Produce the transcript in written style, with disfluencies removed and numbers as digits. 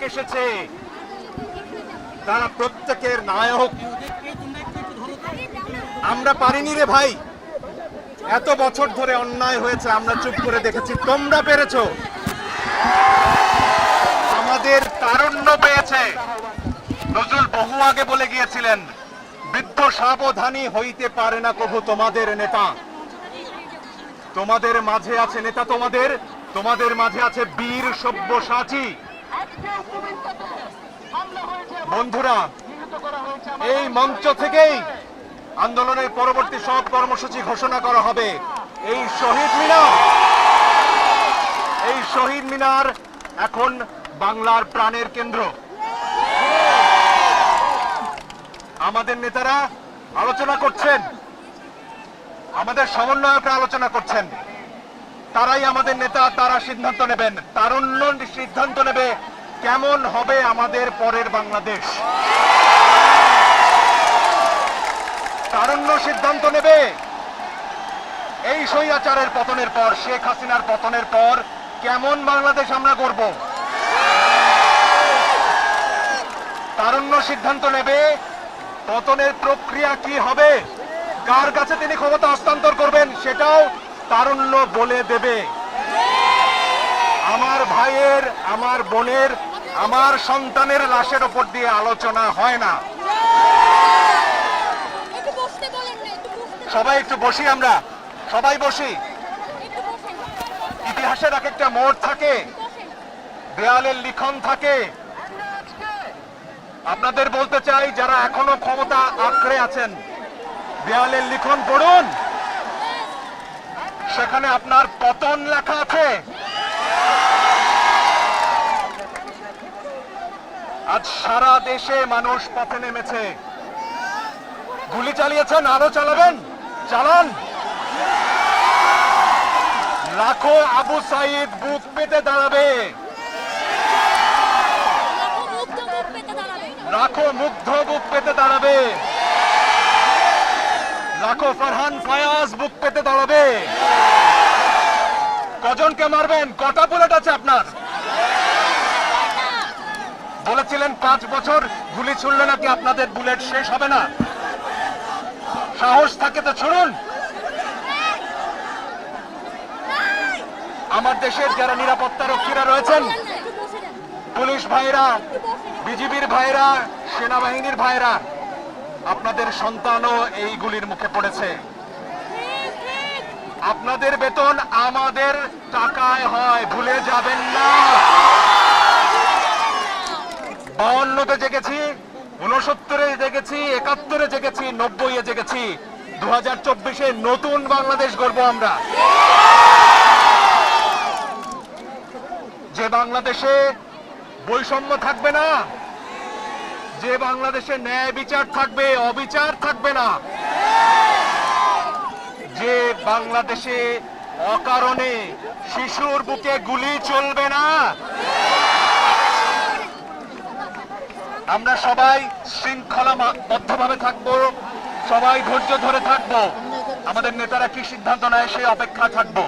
এসেছে তারা প্রত্যেকের নায়ক। আমরা পারিনি রে ভাই, এত বছর ধরে অন্যায় হয়েছে, আমরা চুপ করে দেখেছি, তোমরা পেরেছো। আমাদের তারুণ্য পেয়েছে। নজরুল বহু আগে বলে গিয়েছিলেন, বৃদ্ধ সাবধানী হইতে পারে না কভু তোমাদের নেতা। তোমাদের মাঝে আছে নেতা, তোমাদের মাঝে আছে বীর সব্যসাচী। বন্ধুরা, এই মঞ্চ থেকেই আন্দোলনের পরবর্তী সব কর্মসূচি ঘোষণা করা হবে। এই শহীদ মিনার এখন বাংলার প্রাণের কেন্দ্র। আমাদের নেতারা আলোচনা করছেন, আমাদের সমন্বয়করা আলোচনা করছেন, তারাই আমাদের নেতা, তারা সিদ্ধান্ত নেবেন। তারুণ্য সিদ্ধান্ত নেবে কেমন হবে আমাদের পরের বাংলাদেশ। তারুণ্য সিদ্ধান্ত নেবে এই স্বৈরাচারের পতনের পর, শেখ হাসিনার পতনের পর কেমন বাংলাদেশ আমরা গড়ব। তারুণ্য সিদ্ধান্ত নেবে পতনের প্রক্রিয়া কি হবে, কার কাছে তিনি ক্ষমতা হস্তান্তর করবেন, সেটাও তারুণ্য বলে দেবে। আমার ভাইয়ের, আমার বোনের, আমার সন্তানের লাশের ওপর দিয়ে আলোচনা হয় না। সবাই একটু বসি, আমরা সবাই বসি। ইতিহাসের এক একটা মোড় থাকে, দেয়ালের লিখন থাকে। আপনাদের বলতে চাই, যারা এখনো ক্ষমতা আঁকড়ে আছেন, দেয়ালের লিখন পড়ুন, সেখানে আপনার পতন লেখা আছে। আজ সারা দেশে মানুষ পথে নেমেছে। গুলি চালিয়েছেন, আরো চালাবেন, চালান। লাখো আবু সাইদ বুক পেতে দাঁড়াবে, লাখো মুগ্ধ বুক পেতে দাঁড়াবে, লাখো ফারহান ফায়াজ বুক পেতে দাঁড়াবে। কজনকে মারবেন, কটা বুলেট আছে আপনার? বলেছিলেন 5 বছর গুলি ছুড়লে নাকি আপনাদের বুলেট শেষ হবে না। সাহস থাকে তো ছুড়ুন। আমার দেশের যারা নিরাপত্তা রক্ষীরা রয়েছেন, পুলিশ ভাইরা, বিজিবির ভাইরা, সেনাবাহিনীর ভাইরা, আপনাদের সন্তানও এই গুলির মুখে পড়েছে। আপনাদের বেতন আমাদের টাকায় হয়, ভুলে যাবেন না। 52-তে জেগেছি, 69-এ জেগেছি, 71-এ জেগেছি, 90-এ জেগেছি। 2024-এ নতুন বাংলাদেশ গড়ব আমরা। যে বাংলাদেশে বৈষম্য থাকবে না, যে বাংলাদেশে ন্যায় বিচার থাকবে, অবিচার থাকবে না, যে বাংলাদেশে অকারণে শিশুর বুকে গুলি চলবে না। আমরা সবাই শৃঙ্খলাবদ্ধভাবে থাকবো, সবাই ধৈর্য ধরে থাকবো। আমাদের নেতারা কি সিদ্ধান্ত নেয় সেই অপেক্ষা থাকবো।